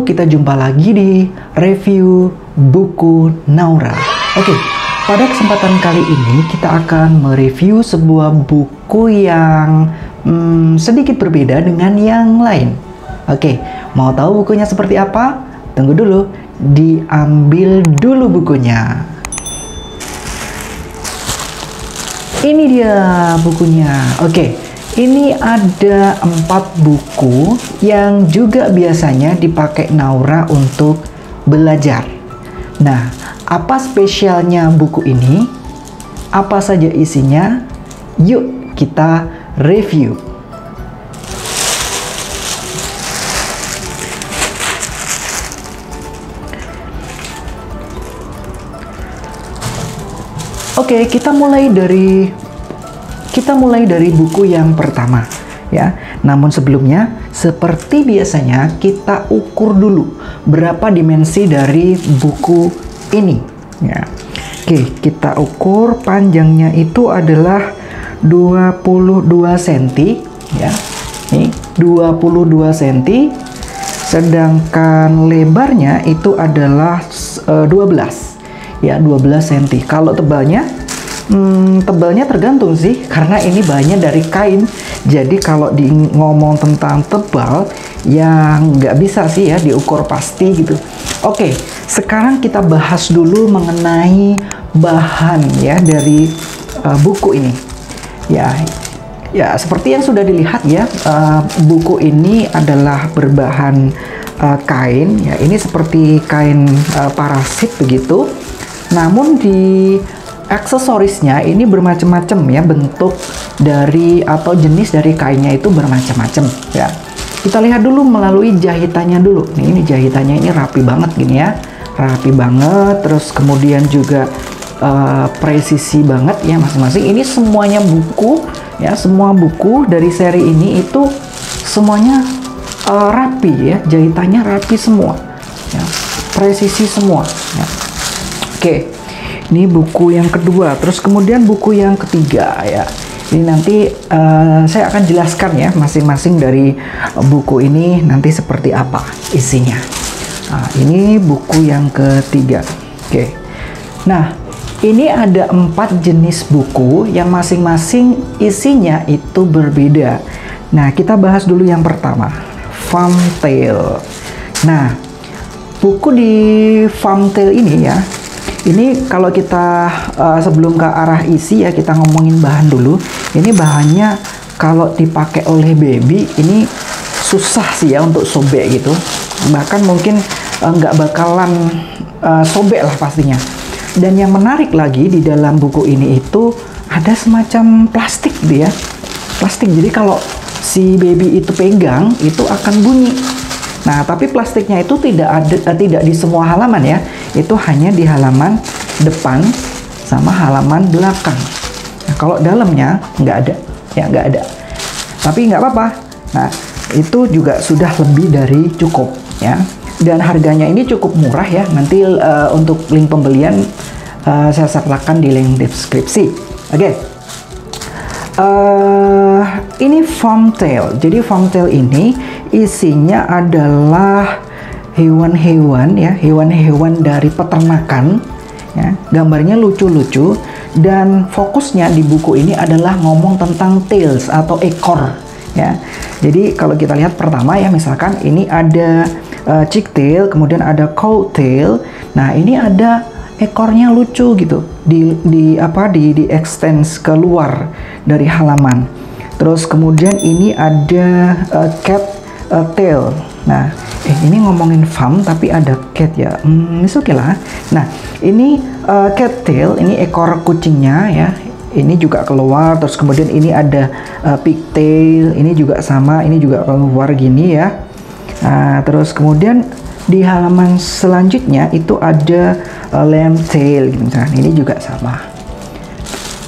Halo, kita jumpa lagi di review buku Naura. Oke, pada kesempatan kali ini kita akan mereview sebuah buku yang sedikit berbeda dengan yang lain. Oke, mau tahu bukunya seperti apa? Tunggu dulu, diambil dulu bukunya. Ini dia bukunya. Oke, ini ada 4 buku yang juga biasanya dipakai Naura untuk belajar. Nah, apa spesialnya buku ini? Apa saja isinya? Yuk kita review. Oke, kita mulai dari buku yang pertama ya. Namun sebelumnya, seperti biasanya kita ukur dulu berapa dimensi dari buku ini ya. Oke, kita ukur panjangnya itu adalah 22 cm ya. Nih, 22 cm. Sedangkan lebarnya itu adalah 12 ya, 12 cm. Kalau tebalnya tergantung sih, karena ini bahannya dari kain. Jadi kalau ngomong tentang tebal, ya nggak bisa sih ya diukur pasti gitu. Oke, sekarang kita bahas dulu mengenai bahan ya dari buku ini. Ya seperti yang sudah dilihat ya, buku ini adalah berbahan kain. Ya, ini seperti kain parasit begitu. Namun di aksesorisnya ini bermacam-macam ya, bentuk dari atau jenis dari kainnya itu bermacam-macam ya. Kita lihat dulu melalui jahitannya dulu. Nih, ini jahitannya ini rapi banget gini ya, rapi banget. Terus kemudian juga presisi banget ya masing-masing. Ini semuanya buku ya, semua buku dari seri ini itu semuanya rapi ya, jahitannya rapi semua ya, presisi semua ya. Oke, ini buku yang kedua. Terus kemudian buku yang ketiga ya. Ini nanti saya akan jelaskan ya masing-masing dari buku ini nanti seperti apa isinya. Nah, ini buku yang ketiga. Oke. Nah, ini ada 4 jenis buku yang masing-masing isinya itu berbeda. Nah, kita bahas dulu yang pertama, Farmtale. Nah, buku di Farmtale ini ya, ini kalau kita sebelum ke arah isi ya, kita ngomongin bahan dulu. Ini bahannya kalau dipakai oleh baby ini susah sih ya untuk sobek gitu. Bahkan mungkin nggak bakalan sobek lah pastinya. Dan yang menarik lagi di dalam buku ini itu ada semacam plastik gitu ya. Plastik, jadi kalau si baby itu pegang itu akan bunyi. Nah, tapi plastiknya itu tidak di semua halaman ya. Itu hanya di halaman depan sama halaman belakang. Nah, kalau dalamnya nggak ada, ya nggak ada. Tapi nggak apa-apa. Nah, itu juga sudah lebih dari cukup ya. Dan harganya ini cukup murah ya. Nanti untuk link pembelian saya sertakan di link deskripsi. Oke. Ini Farmtale. Jadi Farmtale ini isinya adalah hewan-hewan ya, hewan-hewan dari peternakan ya. Gambarnya lucu-lucu dan fokusnya di buku ini adalah ngomong tentang tails atau ekor ya. Jadi kalau kita lihat pertama ya, misalkan ini ada chicktail, kemudian ada cowtail. Nah, ini ada ekornya lucu gitu, di extend keluar dari halaman. Terus kemudian ini ada cat tail. Nah, ini ngomongin farm tapi ada cat ya. Oke lah. Nah, ini cat tail, ini ekor kucingnya ya. Ini juga keluar. Terus kemudian ini ada pigtail, ini juga sama, ini juga keluar gini ya. Nah, terus kemudian di halaman selanjutnya itu ada lamb tail gitu misalkan. Ini juga sama.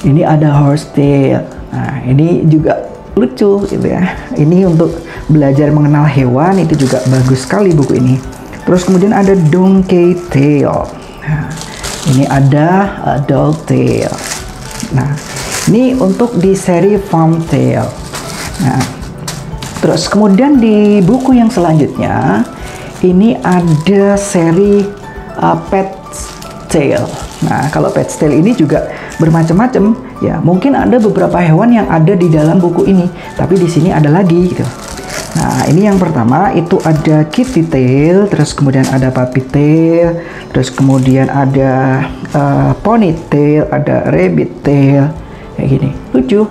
Ini ada horse tail. Nah, ini juga lucu gitu ya. Ini untuk belajar mengenal hewan, itu juga bagus sekali buku ini. Terus kemudian ada donkey tail. Nah, ini ada dog tail. Nah, ini untuk di seri Farmtale. Nah, terus kemudian di buku yang selanjutnya ini ada seri Ped's Tale. Nah, kalau Ped's Tale ini juga bermacam-macam ya. Mungkin ada beberapa hewan yang ada di dalam buku ini, tapi di sini ada lagi gitu. Nah, ini yang pertama itu ada Kitty Tail, terus kemudian ada Puppy Tail, terus kemudian ada Ponytail, ada Rabbit Tail, kayak gini, lucu.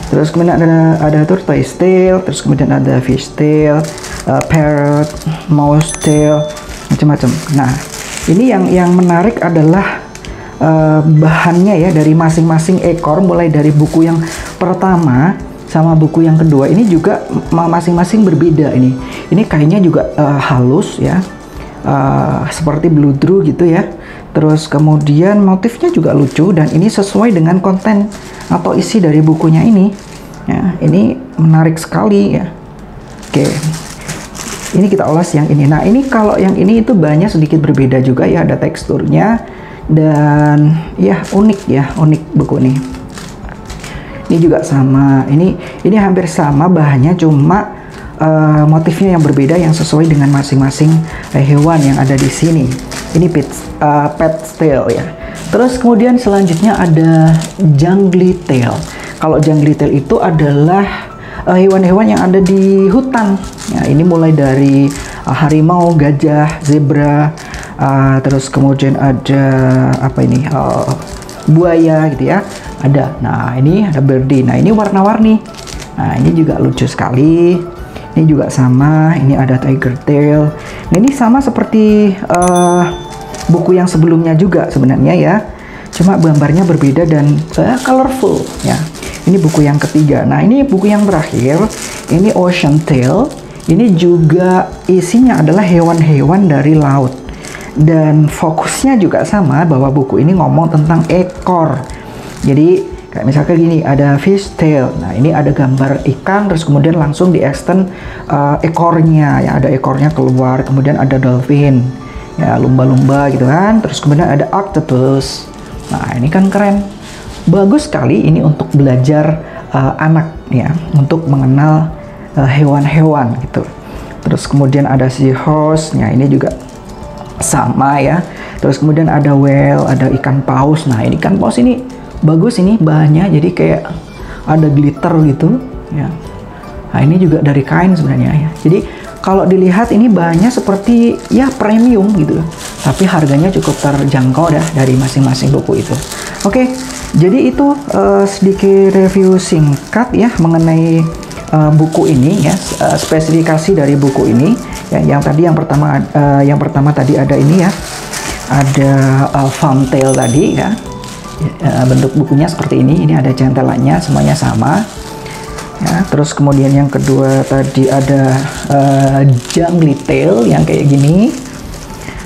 Terus kemudian ada Tortoise Tail, terus kemudian ada Fish Tail, Parrot, Mouse Tail, macam-macam. Nah, ini yang menarik adalah bahannya ya, dari masing-masing ekor, mulai dari buku yang pertama sama buku yang kedua ini juga masing-masing berbeda. Ini kayaknya juga halus ya, seperti bludru gitu ya. Terus kemudian motifnya juga lucu, dan ini sesuai dengan konten atau isi dari bukunya ini ya. Ini menarik sekali ya. Oke, ini kita ulas yang ini. Nah, ini kalau yang ini itu banyak sedikit berbeda juga ya, ada teksturnya dan ya unik buku ini. Ini juga sama, ini hampir sama bahannya, cuma motifnya yang berbeda yang sesuai dengan masing-masing hewan yang ada di sini. Ini Ped's Tale ya. Terus kemudian selanjutnya ada Jungly Tail. Kalau Jungly Tail itu adalah hewan-hewan yang ada di hutan. Ya, ini mulai dari harimau, gajah, zebra, terus kemudian ada apa ini? Buaya gitu ya. Ada. Nah, ini ada birdie. Nah, ini warna-warni. Nah, ini juga lucu sekali. Ini juga sama. Ini ada tiger tail. Nah, ini sama seperti buku yang sebelumnya juga sebenarnya ya. Cuma gambarnya berbeda dan colorful ya. Ini buku yang ketiga. Nah, ini buku yang terakhir. Ini Ocean Tale. Ini juga isinya adalah hewan-hewan dari laut. Dan fokusnya juga sama, bahwa buku ini ngomong tentang ekor. Jadi kayak misalkan gini, ada fish tail. Nah, ini ada gambar ikan, terus kemudian langsung di extend ekornya ya, ada ekornya keluar. Kemudian ada dolphin ya, lumba-lumba gitu kan. Terus kemudian ada octopus. Nah, ini kan keren, bagus sekali ini untuk belajar anak ya, untuk mengenal hewan-hewan gitu. Terus kemudian ada seahorse. Nah, ini juga sama ya. Terus kemudian ada whale, ada ikan paus. Nah, ini ikan paus ini bagus, ini bahannya jadi kayak ada glitter gitu ya. Nah, ini juga dari kain sebenarnya ya. Jadi kalau dilihat ini bahannya seperti ya premium gitu, tapi harganya cukup terjangkau dah dari masing-masing buku itu. Oke, jadi itu sedikit review singkat ya mengenai buku ini ya, spesifikasi dari buku ini ya. Yang pertama tadi ada ini ya, ada Farm Tale tadi ya. Bentuk bukunya seperti ini ada centelannya, semuanya sama ya. Terus kemudian yang kedua tadi ada Jungly Tail yang kayak gini.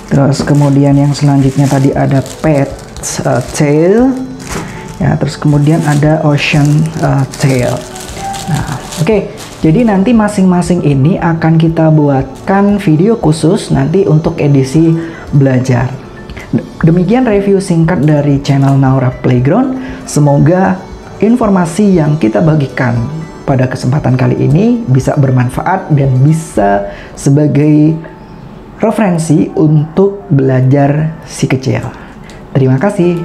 Terus kemudian yang selanjutnya tadi ada Ped's Tale ya. Terus kemudian ada Ocean Tale. Nah, oke. Jadi nanti masing-masing ini akan kita buatkan video khusus nanti untuk edisi belajar. Demikian review singkat dari channel Naura Playground. Semoga informasi yang kita bagikan pada kesempatan kali ini bisa bermanfaat dan bisa sebagai referensi untuk belajar si kecil. Terima kasih.